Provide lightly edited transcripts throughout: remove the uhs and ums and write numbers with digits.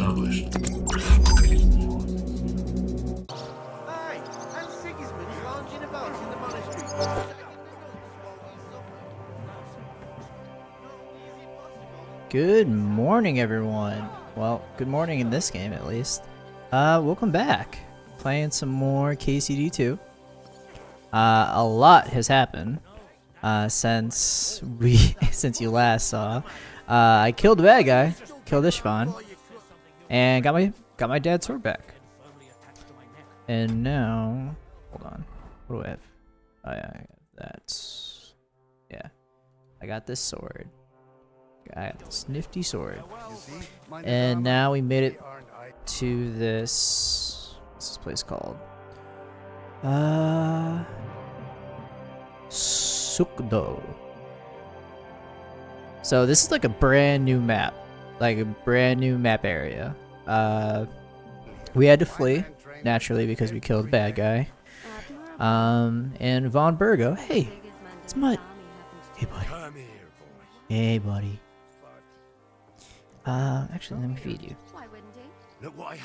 published. Aye, and Sigismund's lounging about in the monastery. Good morning, everyone. Well, good morning in this game, at least. Welcome back. Playing some more KCD2. A lot has happened since since you last saw. I killed the bad guy, killed Ishvan, and got my dad's sword back. And now, hold on, what do I have? Oh yeah, I got that. Yeah, I got this sword. I got this nifty sword. And now we made it to this. What's this place called? Sukdo. So this is like a brand new map. Like a brand new map area. We had to flee, naturally, because we killed the bad guy. And Von Burgo. Hey, it's Mutt. Hey, buddy. Hey, buddy. Actually, let me feed you.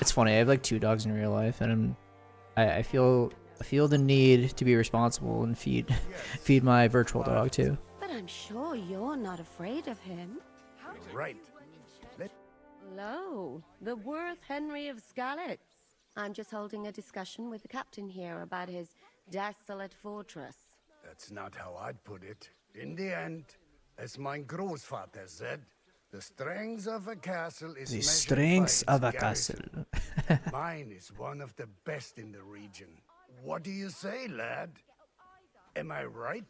It's funny. I have like 2 dogs in real life, and I feel the need to be responsible and feed my virtual dog too. But I'm sure you're not afraid of him. Right. Hello, the Worth Henry of Skalitz. I'm just holding a discussion with the captain here about his desolate fortress. That's not how I'd put it. In the end, as my Großvater said, the strength of a castle is The measured strengths by of a its castle. garrison. Mine is one of the best in the region. What do you say, lad? Am I right?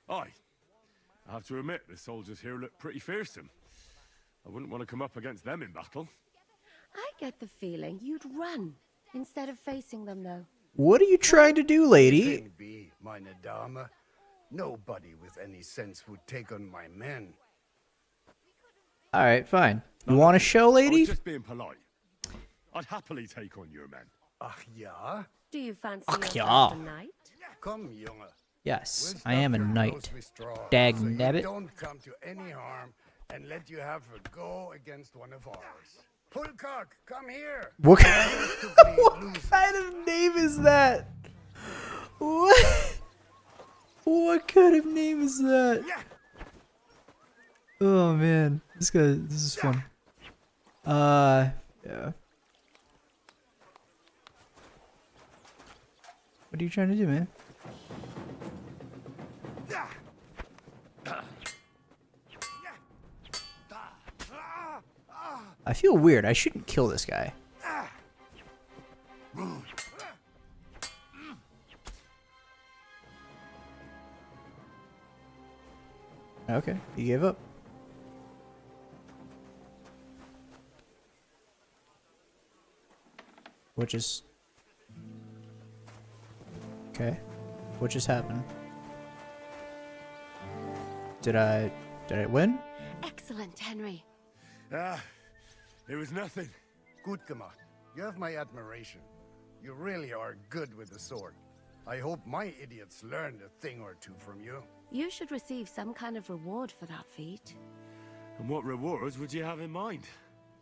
Aye. I have to admit, the soldiers here look pretty fearsome. I wouldn't want to come up against them in battle. I get the feeling you'd run instead of facing them, though. What are you trying to do, lady? Thing be, meine Dame. Nobody with any sense would take on my men. Alright, fine. You want a show, I lady? was just being polite. I'd happily take on your men. Ach ja? Do you fancy Ach yourself ja. a knight? Come, Junge. Yes, We'll I am a stuff your knight. nose with straw, Dag so you nabbit. don't come to any harm and let you have a go against one of ours. Pulcock, come here. What What kind of name is that? What? What kind of name is that? Oh man, this is fun. Yeah. What are you trying to do, man? I feel weird. I shouldn't kill this guy. Okay, he gave up. Which is... Okay. What just happened? Did I win? Excellent, Henry. Ah, it was nothing. Gut gemacht. You have my admiration. You really are good with the sword. I hope my idiots learned a thing or two from you. You should receive some kind of reward for that feat. And what rewards would you have in mind?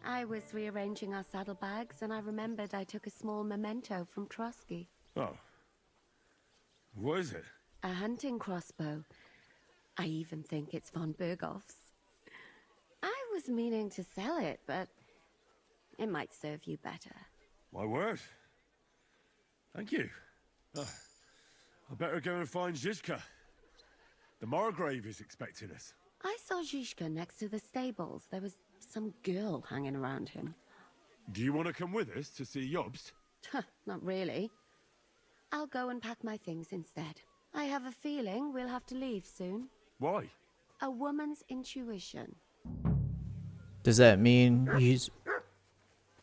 I was rearranging our saddlebags, and I remembered I took a small memento from Trotsky. Oh. What is it? A hunting crossbow. I even think it's von Berghoff's. I was meaning to sell it, but it might serve you better. My word. Thank you. I better go and find Zizka. The Margrave is expecting us. I saw Zhishka next to the stables. There was some girl hanging around him. Do you want to come with us to see Jobst? Not really. I'll go and pack my things instead. I have a feeling we'll have to leave soon. Why? A woman's intuition. Does that mean he's...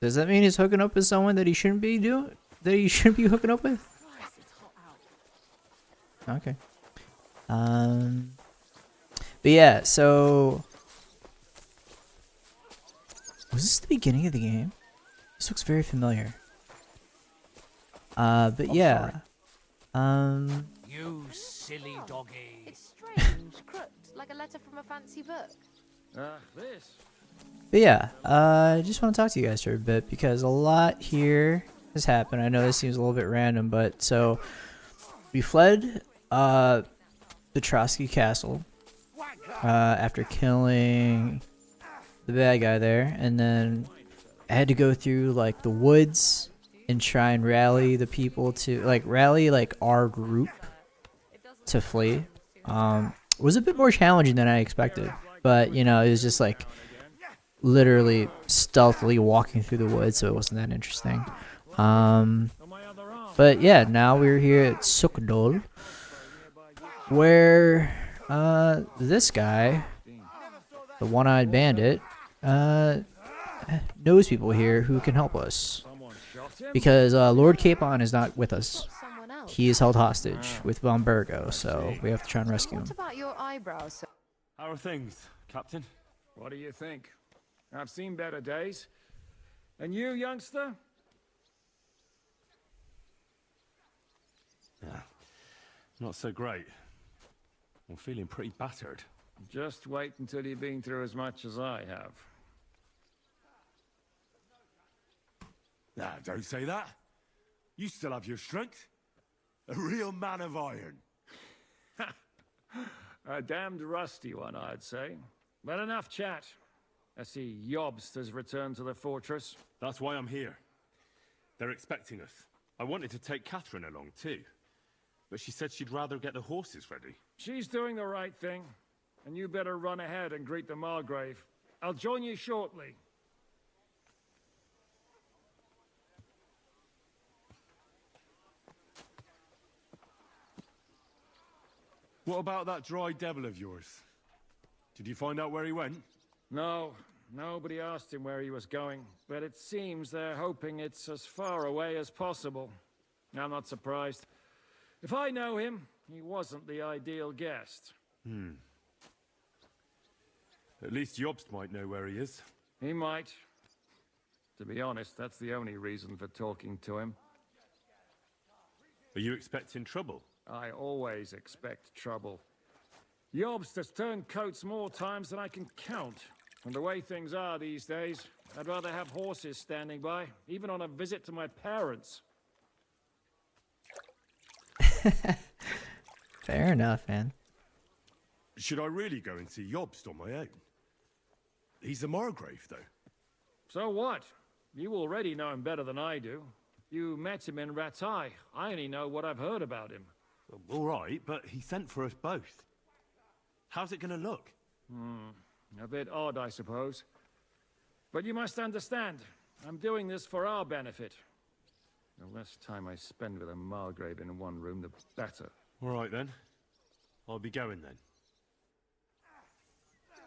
Does that mean he's hooking up with someone that he shouldn't be doing? That he shouldn't be hooking up with? Okay. But yeah, so... Was this the beginning of the game? This looks very familiar. But yeah. You silly doggy. It's strange, crooked, like a letter from a fancy book. This. But yeah, I just want to talk to you guys for a bit because a lot here has happened. I know this seems a little bit random, but so we fled the Trotsky Castle after killing the bad guy there, and then I had to go through like the woods and try and rally the people to rally our group to flee. It was a bit more challenging than I expected, but you know, it was just like literally stealthily walking through the woods, so it wasn't that interesting. But yeah, now we're here at Sukdol, where this guy, the one-eyed bandit, knows people here who can help us. Because Lord Capon is not with us. Someone else. He is held hostage with Von Burgo, so we have to try and rescue him. What about your eyebrows, sir? How are things, Captain? What do you think? I've seen better days. And you, youngster? Yeah, not so great. I'm feeling pretty battered. Just wait until you've been through as much as I have. Nah, don't say that. You still have your strength. A real man of iron. A damned rusty one, I'd say. But enough chat. I see Jobst has returned to the fortress. That's why I'm here. They're expecting us. I wanted to take Catherine along too, but she said she'd rather get the horses ready. She's doing the right thing, and you better run ahead and greet the Margrave. I'll join you shortly. What about that dry devil of yours? Did you find out where he went? No, nobody asked him where he was going, but it seems they're hoping it's as far away as possible. I'm not surprised. If I know him, he wasn't the ideal guest. At least Jobst might know where he is. He might. To be honest, that's the only reason for talking to him. Are you expecting trouble? I always expect trouble. Jobst has turned coats more times than I can count. And the way things are these days, I'd rather have horses standing by, even on a visit to my parents. Fair enough, man. Should I really go and see Jobst on my own? He's the Margrave, though. So what? You already know him better than I do. You met him in Ratai. I only know what I've heard about him. Well, all right, but he sent for us both. How's it going to look? A bit odd, I suppose. But you must understand, I'm doing this for our benefit. The less time I spend with a Margrave in one room, the better. All right, then. I'll be going, then.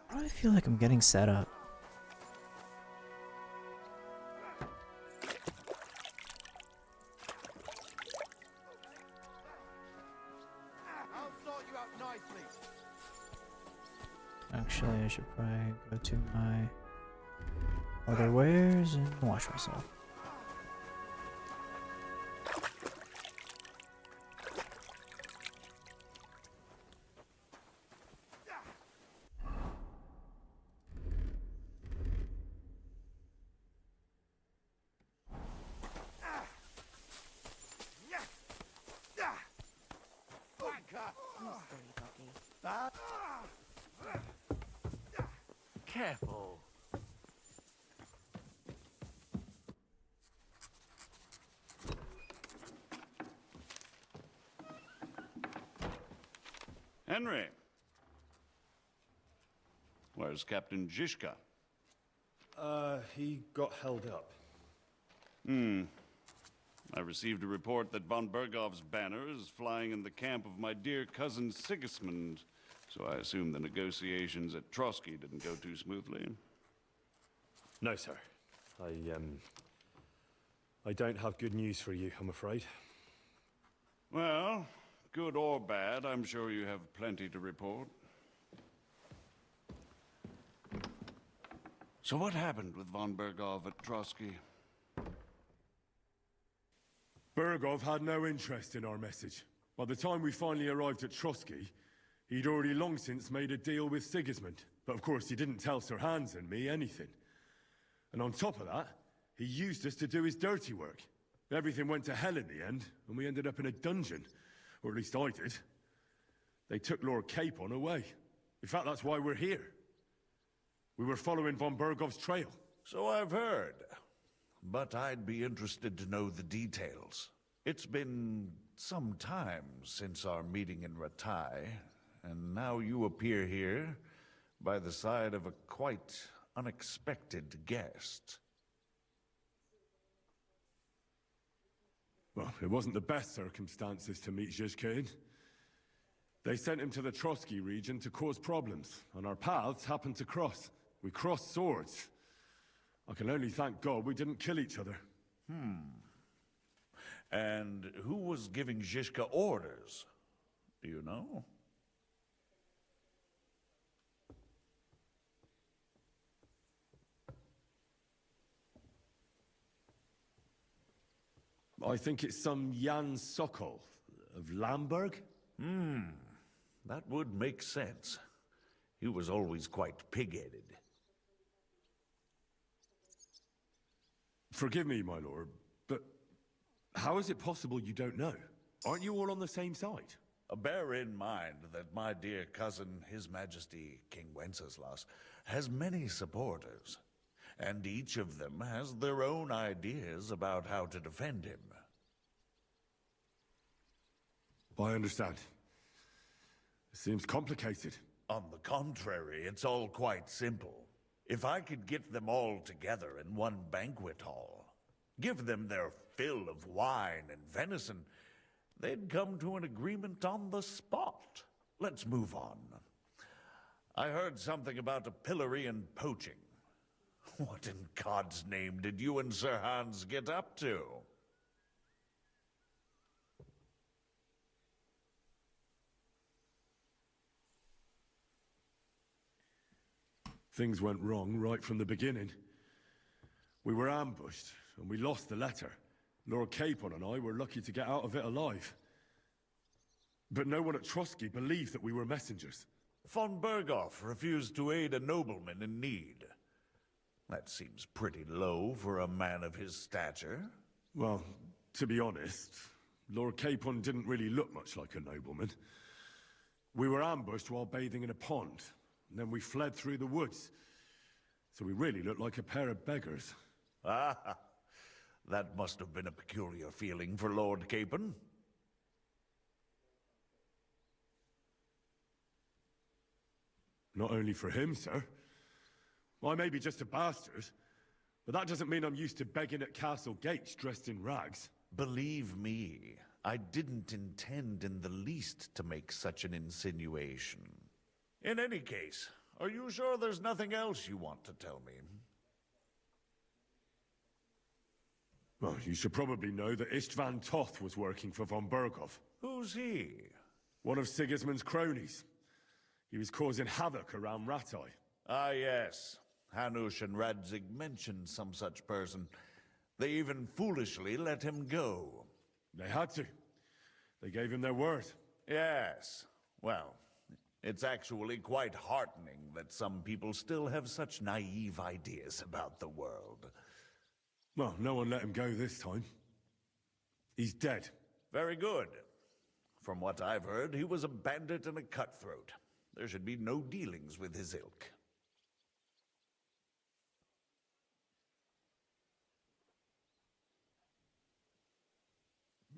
Why do I feel like I'm getting set up? I'll sort you out nicely. Actually, I should probably go to my other wares and wash myself. Careful. Henry. Where's Captain Zizka? He got held up. I received a report that von Bergov's banner is flying in the camp of my dear cousin Sigismund, so I assume the negotiations at Trotsky didn't go too smoothly. No, sir. I don't have good news for you, I'm afraid. Well, good or bad, I'm sure you have plenty to report. So what happened with von Bergov at Trotsky? Bergov had no interest in our message. By the time we finally arrived at Trotsky, he'd already long since made a deal with Sigismund. But of course, he didn't tell Sir Hans and me anything. And on top of that, he used us to do his dirty work. Everything went to hell in the end, and we ended up in a dungeon. Or at least I did. They took Lord Capon away. In fact, that's why we're here. We were following von Bergov's trail. So I've heard. But I'd be interested to know the details. It's been some time since our meeting in Ratai, and now you appear here by the side of a quite unexpected guest. Well, it wasn't the best circumstances to meet Zhizka in. They sent him to the Trotsky region to cause problems, and our paths happened to cross. We crossed swords. I can only thank God we didn't kill each other. And who was giving Zhizka orders? Do you know? I think it's some Jan Sokol of Lamberg. That would make sense. He was always quite pig-headed. Forgive me, my lord, but how is it possible you don't know? Aren't you all on the same side? Bear in mind that my dear cousin, His Majesty King Wenceslas, has many supporters, and each of them has their own ideas about how to defend him. I understand. It seems complicated. On the contrary, it's all quite simple. If I could get them all together in one banquet hall, give them their fill of wine and venison, they'd come to an agreement on the spot. Let's move on. I heard something about a pillory and poaching. What in God's name did you and Sir Hans get up to? Things went wrong right from the beginning. We were ambushed, and we lost the letter. Lord Capon and I were lucky to get out of it alive. But no one at Trotsky believed that we were messengers. Von Berghoff refused to aid a nobleman in need. That seems pretty low for a man of his stature. Well, to be honest, Lord Capon didn't really look much like a nobleman. We were ambushed while bathing in a pond, and then we fled through the woods. So we really looked like a pair of beggars. Ah, that must have been a peculiar feeling for Lord Capon. Not only for him, sir. I may be just a bastard, but that doesn't mean I'm used to begging at castle gates dressed in rags. Believe me, I didn't intend in the least to make such an insinuation. In any case, are you sure there's nothing else you want to tell me? Well, you should probably know that Istvan Toth was working for von Berghoff. Who's he? One of Sigismund's cronies. He was causing havoc around Ratai. Ah, yes. Hanush and Radzig mentioned some such person. They even foolishly let him go. They had to. They gave him their word. Yes. Well, it's actually quite heartening that some people still have such naive ideas about the world. Well, no one let him go this time. He's dead. Very good. From what I've heard, he was a bandit and a cutthroat. There should be no dealings with his ilk.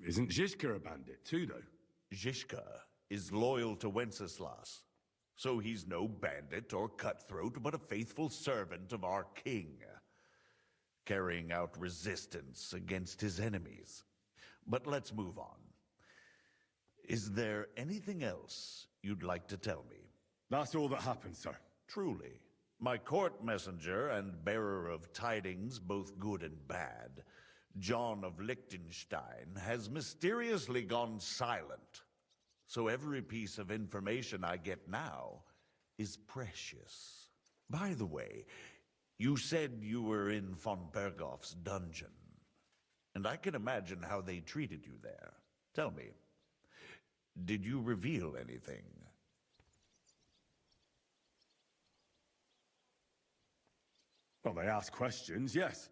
Isn't Zhizka a bandit too, though? Zhizka is loyal to Wenceslas, so he's no bandit or cutthroat, but a faithful servant of our king, carrying out resistance against his enemies. But let's move on. Is there anything else you'd like to tell me? That's all that happened, sir. Truly. My court messenger and bearer of tidings, both good and bad, John of Liechtenstein, has mysteriously gone silent. So every piece of information I get now is precious. By the way, you said you were in von Berghoff's dungeon, and I can imagine how they treated you there. Tell me, did you reveal anything? Well, they asked questions, yes.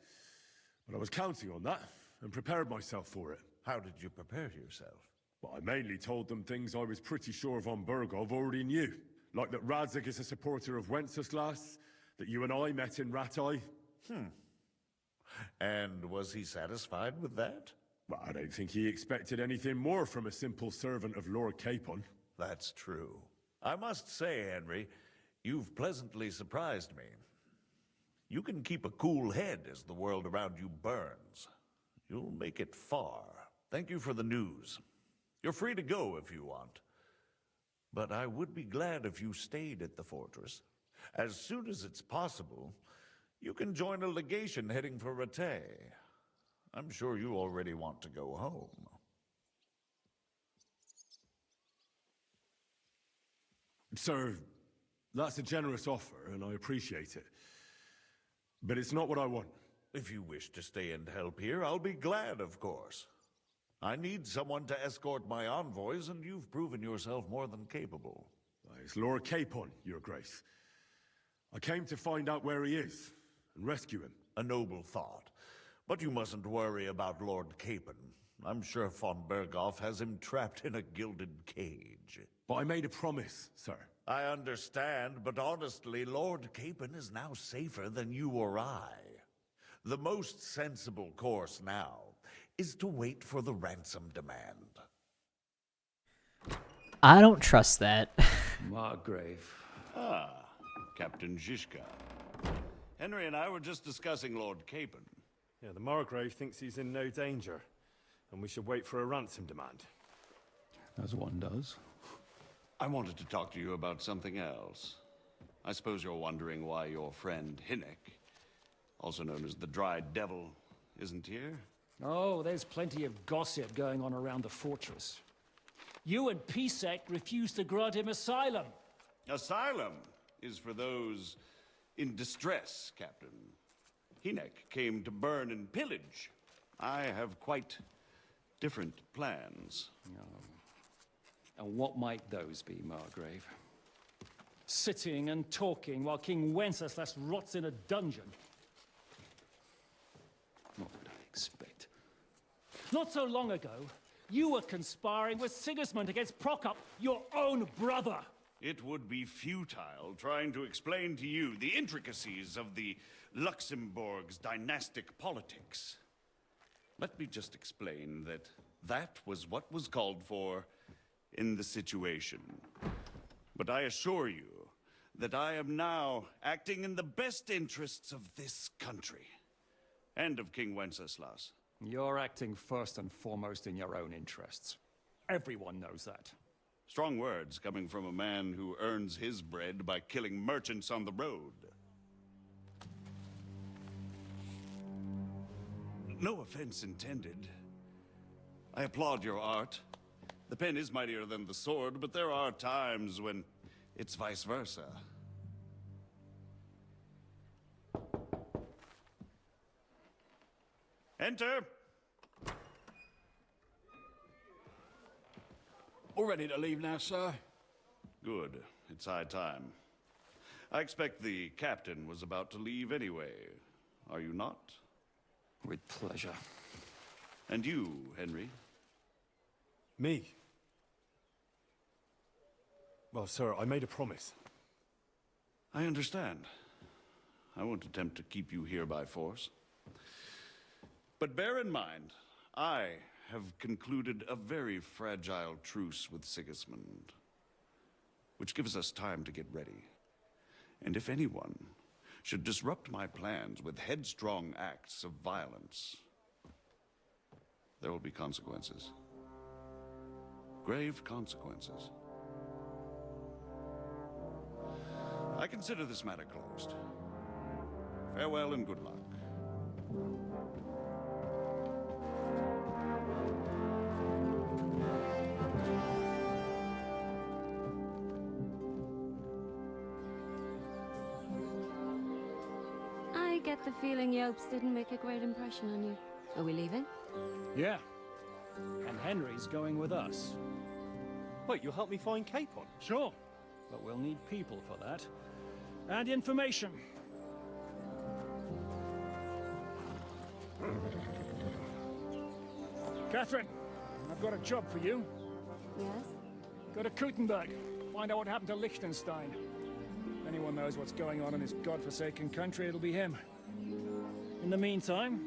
But I was counting on that, and prepared myself for it. How did you prepare yourself? Well, I mainly told them things I was pretty sure von Bergov already knew. Like that Radzig is a supporter of Wenceslas, that you and I met in Ratai. And was he satisfied with that? Well, I don't think he expected anything more from a simple servant of Lord Capon. That's true. I must say, Henry, you've pleasantly surprised me. You can keep a cool head as the world around you burns. You'll make it far. Thank you for the news. You're free to go if you want. But I would be glad if you stayed at the fortress. As soon as it's possible, you can join a legation heading for Rattay. I'm sure you already want to go home. Sir, that's a generous offer, and I appreciate it. But it's not what I want. If you wish to stay and help here, I'll be glad, of course. I need someone to escort my envoys, and you've proven yourself more than capable. It's Lord Capon, Your Grace. I came to find out where he is, and rescue him. A noble thought. But you mustn't worry about Lord Capon. I'm sure von Berghoff has him trapped in a gilded cage. But I made a promise, sir. I understand, but honestly, Lord Capon is now safer than you or I. The most sensible course now is to wait for the ransom demand. I don't trust that. Margrave. Ah, Captain Zizka. Henry and I were just discussing Lord Capon. Yeah, the Margrave thinks he's in no danger, and we should wait for a ransom demand. As one does. I wanted to talk to you about something else. I suppose you're wondering why your friend Hinnek, also known as the Dried Devil, isn't here? Oh, there's plenty of gossip going on around the fortress. You and Pisek refused to grant him asylum. Asylum is for those in distress, Captain. Hinnek came to burn and pillage. I have quite different plans. And what might those be, Margrave? Sitting and talking while King Wenceslas rots in a dungeon. What would I expect? Not so long ago, you were conspiring with Sigismund against Prokop, your own brother. It would be futile trying to explain to you the intricacies of the Luxembourg's dynastic politics. Let me just explain that that was what was called for in the situation. But I assure you that I am now acting in the best interests of this country and of King Wenceslas. You're acting first and foremost in your own interests. Everyone knows that. Strong words coming from a man who earns his bread by killing merchants on the road. No offense intended. I applaud your art. The pen is mightier than the sword, but there are times when it's vice versa. Enter! All ready to leave now, sir? Good. It's high time. I expect the captain was about to leave anyway. Are you not? With pleasure. And you, Henry? Me? Well, sir, I made a promise. I understand. I won't attempt to keep you here by force. But bear in mind, I have concluded a very fragile truce with Sigismund, which gives us time to get ready. And if anyone should disrupt my plans with headstrong acts of violence, there will be consequences. Grave consequences. I consider this matter closed. Farewell and good luck. I get the feeling Yopes didn't make a great impression on you. Are we leaving? Yeah. And Henry's going with us. Wait, you'll help me find Capon? Sure. But we'll need people for that. And information. Catherine, I've got a job for you. Yes? Go to Kuttenberg. Find out what happened to Liechtenstein. If anyone knows what's going on in this godforsaken country, it'll be him. In the meantime,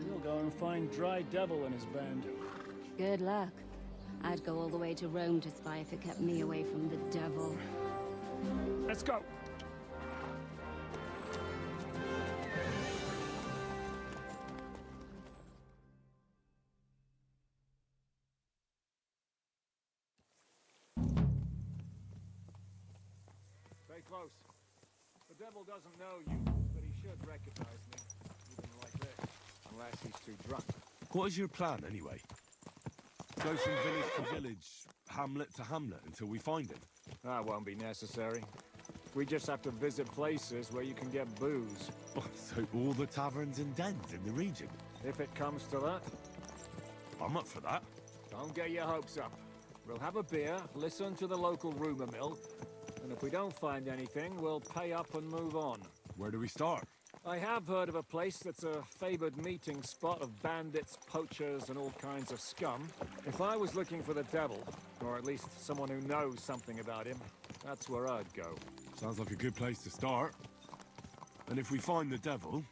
we'll go and find Dry Devil and his band. Good luck. I'd go all the way to Rome to spy if it kept me away from the devil. Let's go. Stay close. The devil doesn't know you, but he should recognize me, even like this, unless he's too drunk. What is your plan, anyway? Go from village to village, hamlet to hamlet, until we find him? That won't be necessary. We just have to visit places where you can get booze. Oh, so all the taverns and dens in the region? If it comes to that, I'm up for that. don't get your hopes up. We'll have a beer, listen to the local rumor mill, and if we don't find anything, we'll pay up and move on. Where do we start? I have heard of a place that's a favored meeting spot of bandits, poachers, and all kinds of scum. If I was looking for the devil, or at least someone who knows something about him, that's where I'd go. Sounds like a good place to start. And if we find the devil,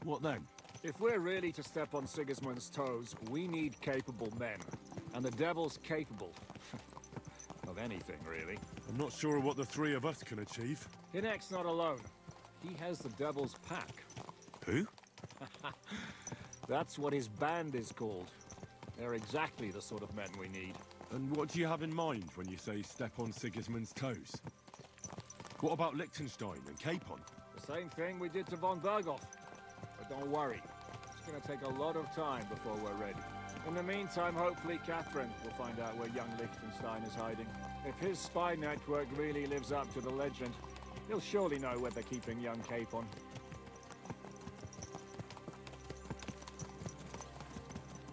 what then? If we're really to step on Sigismund's toes, we need capable men. And the devil's capable. Of anything, really. I'm not sure what the three of us can achieve. Hinek's not alone. He has the devil's pack. Who? That's what his band is called. They're exactly the sort of men we need. And what do you have in mind when you say step on Sigismund's toes? What about Liechtenstein and Capon? The same thing we did to von Berghoff. But don't worry, it's gonna take a lot of time before we're ready. In the meantime, hopefully Catherine will find out where young Liechtenstein is hiding. If his spy network really lives up to the legend, he'll surely know where they're keeping young Capon.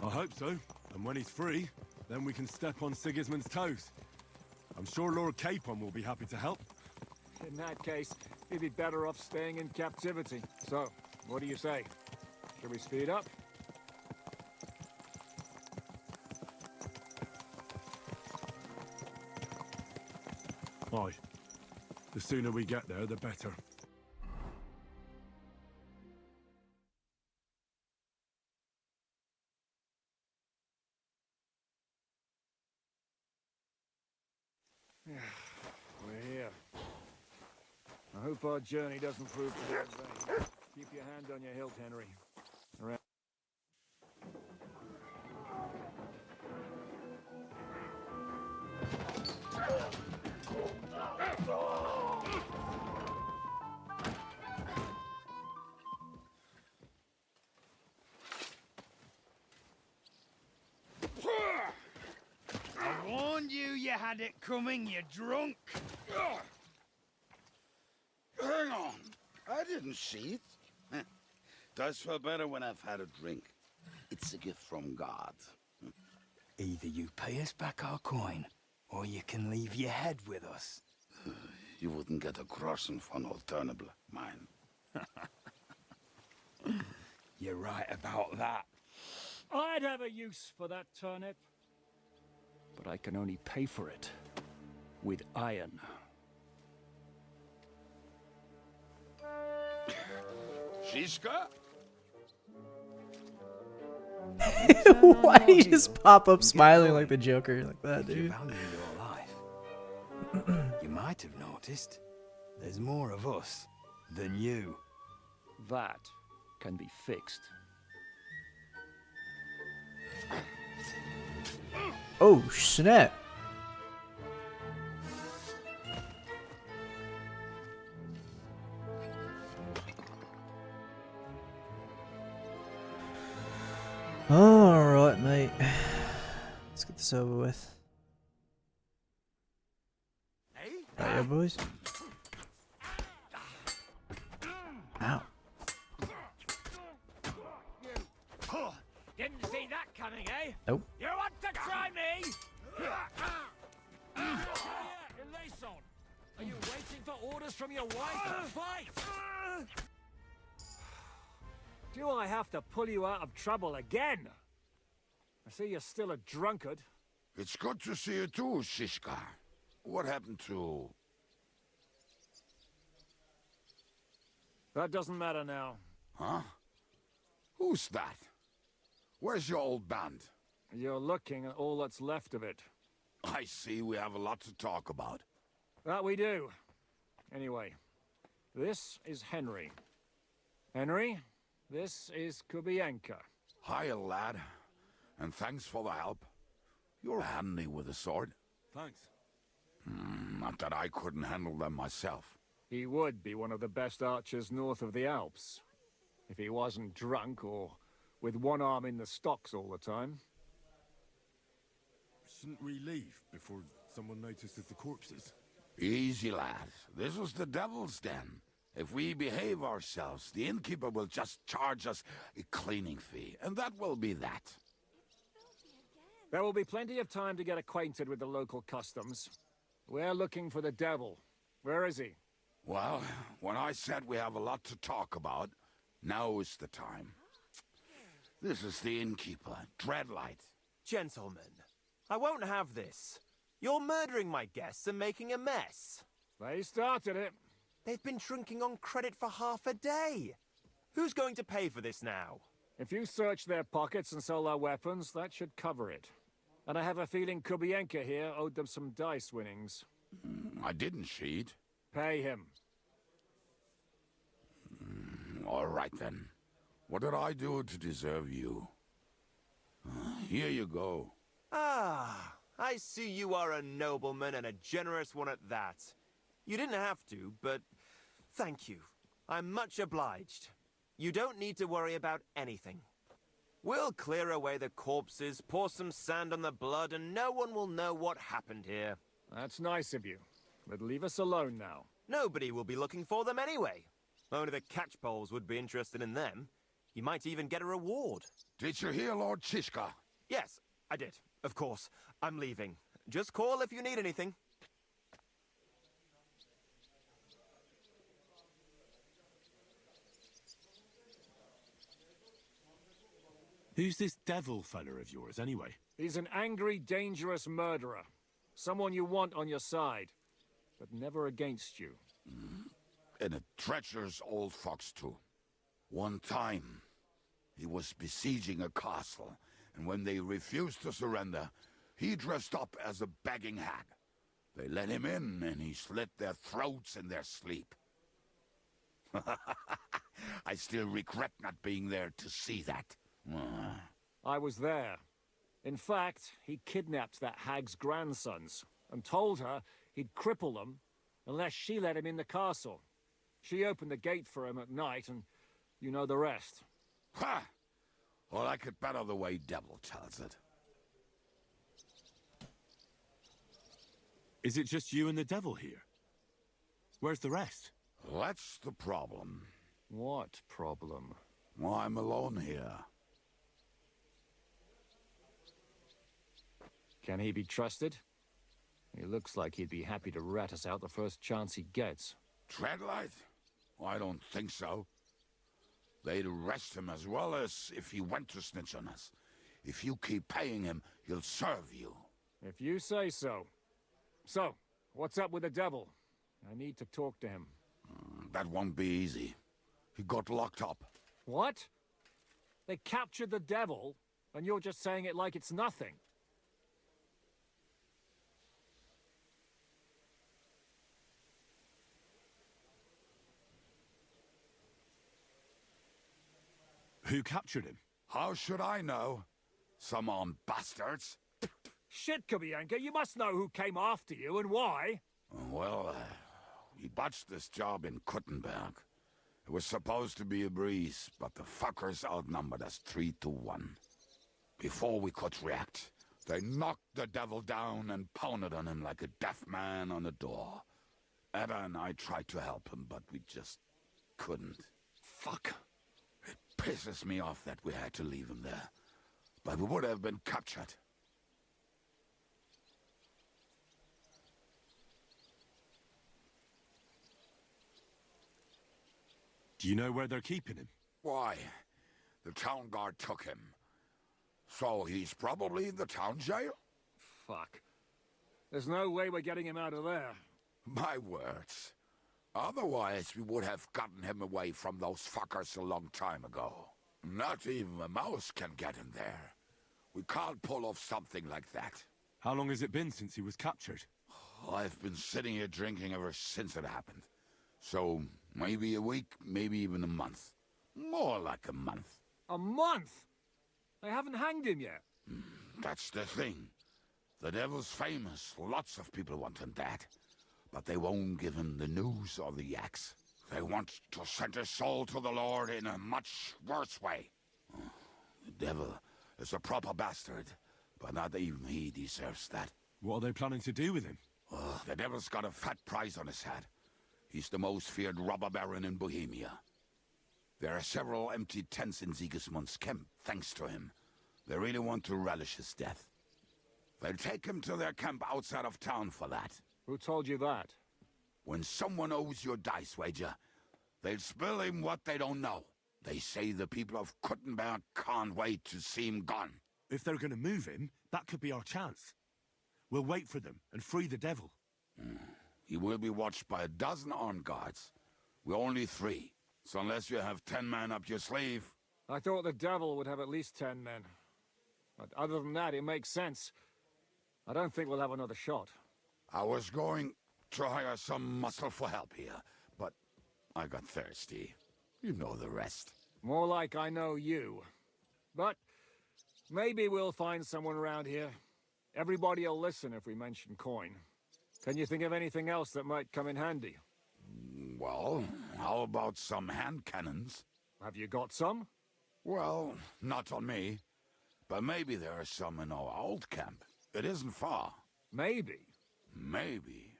I hope so. And when he's free, then we can step on Sigismund's toes. I'm sure Lord Capon will be happy to help. In that case, he'd be better off staying in captivity. So, what do you say? Shall we speed up? Aye. The sooner we get there, the better. We're here. I hope our journey doesn't prove to be in vain. Keep your hand on your hilt, Henry. Around. I warned you had it coming, you drunk. Hang on. I didn't see it. Does feel better when I've had a drink. It's a gift from God. Either you pay us back our coin, or you can leave your head with us. You wouldn't get a groschen for an alternative, mine. You're right about that. I'd have a use for that turnip. But I can only pay for it with iron. Shiska? Why do you just pop up smiling like the Joker like that, If you dude? value your life, you might have noticed there's more of us than you. That can be fixed. Oh, snap. Alright, mate. Let's get this over with. Right here, boys. Ow. Didn't see that coming, eh? Nope. You want to try me? Elason, are you waiting for orders from your wife to fight? Do I have to pull you out of trouble again? I see you're still a drunkard. It's good to see you too, Shishka. What happened to... That doesn't matter now. Huh? Who's that? Where's your old band? You're looking at all that's left of it. I see we have a lot to talk about. That we do. Anyway, this is Henry. Henry, this is Kubienka. Hiya, lad. And thanks for the help. You're handy with a sword. Thanks. Not that I couldn't handle them myself. He would be one of the best archers north of the Alps. If he wasn't drunk or with one arm in the stocks all the time. Shouldn't we leave before someone notices the corpses? Easy, lad. This was the Devil's Den. If we behave ourselves, the innkeeper will just charge us a cleaning fee, and that will be that. There will be plenty of time to get acquainted with the local customs. We're looking for the devil. Where is he? Well, when I said we have a lot to talk about, now is the time. This is the innkeeper, Dreadlight. Gentlemen, I won't have this. You're murdering my guests and making a mess. They started it. They've been drinking on credit for half a day. Who's going to pay for this now? If you search their pockets and sell their weapons, that should cover it. And I have a feeling Kubienka here owed them some dice winnings. I didn't cheat. Pay him. All right, then. What did I do to deserve you? Here you go. Ah, I see you are a nobleman and a generous one at that. You didn't have to, but thank you. I'm much obliged. You don't need to worry about anything. We'll clear away the corpses, pour some sand on the blood, and no one will know what happened here. That's nice of you. But leave us alone now. Nobody will be looking for them anyway. Only the catchpoles would be interested in them. You might even get a reward. Did you hear Lord Shishka? Yes, I did. Of course. I'm leaving. Just call if you need anything. Who's this devil fella of yours, anyway? He's an angry, dangerous murderer. Someone you want on your side, but never against you. And a treacherous old fox, too. One time, he was besieging a castle, and when they refused to surrender, he dressed up as a begging hag. They let him in, and he slit their throats in their sleep. I still regret not being there to see that. I was there. In fact, he kidnapped that hag's grandsons and told her he'd cripple them unless she let him in the castle. She opened the gate for him at night, and you know the rest. Ha! Well, I could better the way Devil tells it. Is it just you and the devil here? Where's the rest? That's the problem. What problem? Well, I'm alone here. Can he be trusted? He looks like he'd be happy to rat us out the first chance he gets. Dreadlight? Well, I don't think so. They'd arrest him as well as if he went to snitch on us. If you keep paying him, he'll serve you. If you say so. So, what's up with the devil? I need to talk to him. That won't be easy. He got locked up. What? They captured the devil, and you're just saying it like it's nothing. Who captured him? How should I know? Some armed bastards. Shit, Kubienka, you must know who came after you and why. Well, we botched this job in Kuttenberg. It was supposed to be a breeze, but the fuckers outnumbered us 3-1. Before we could react, they knocked the devil down and pounded on him like a deaf man on a door. Etta and I tried to help him, but we just couldn't. Fuck. It pisses me off that we had to leave him there. But we would have been captured. Do you know where they're keeping him? Why? The town guard took him. So he's probably in the town jail? Fuck. There's no way we're getting him out of there. My words. Otherwise, we would have gotten him away from those fuckers a long time ago. Not even a mouse can get him there. We can't pull off something like that. How long has it been since he was captured? I've been sitting here drinking ever since it happened. So, maybe a week, maybe even a month. More like a month. A month? They haven't hanged him yet. That's the thing. The devil's famous. Lots of people want him dead. But they won't give him the news or the axe. They want to send his soul to the Lord in a much worse way. The devil is a proper bastard, but not even he deserves that. What are they planning to do with him? The devil's got a fat price on his head. He's the most feared robber baron in Bohemia. There are several empty tents in Sigismund's camp, thanks to him. They really want to relish his death. They'll take him to their camp outside of town for that. Who told you that? When someone owes you a dice wager, they'll spill him what they don't know. They say the people of Kuttenberg can't wait to see him gone. If they're gonna move him, that could be our chance. We'll wait for them and free the devil. He will be watched by a dozen armed guards. We're only 3. So unless you have 10 men up your sleeve... I thought the devil would have at least 10 men. But other than that, it makes sense. I don't think we'll have another shot. I was going to hire some muscle for help here, but I got thirsty. You know the rest. More like I know you. But maybe we'll find someone around here. Everybody will listen if we mention coin. Can you think of anything else that might come in handy? Well, how about some hand cannons? Have you got some? Well, not on me. But maybe there are some in our old camp. It isn't far. Maybe. Maybe.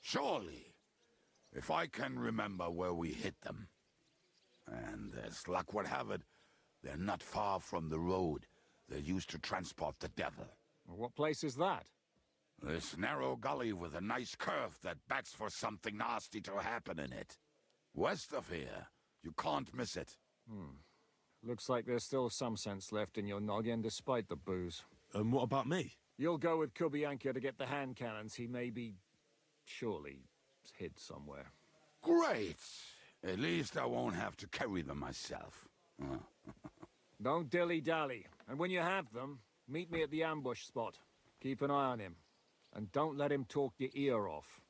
Surely. If I can remember where we hit them. And as luck would have it, they're not far from the road they used to transport the devil. What place is that? This narrow gully with a nice curve that backs for something nasty to happen in it. West of here, you can't miss it. Looks like there's still some sense left in your noggin despite the booze. And what about me? You'll go with Kubianka to get the hand cannons. He may be... surely hid somewhere. Great! At least I won't have to carry them myself. Don't dilly-dally. And when you have them, meet me at the ambush spot. Keep an eye on him. And don't let him talk your ear off.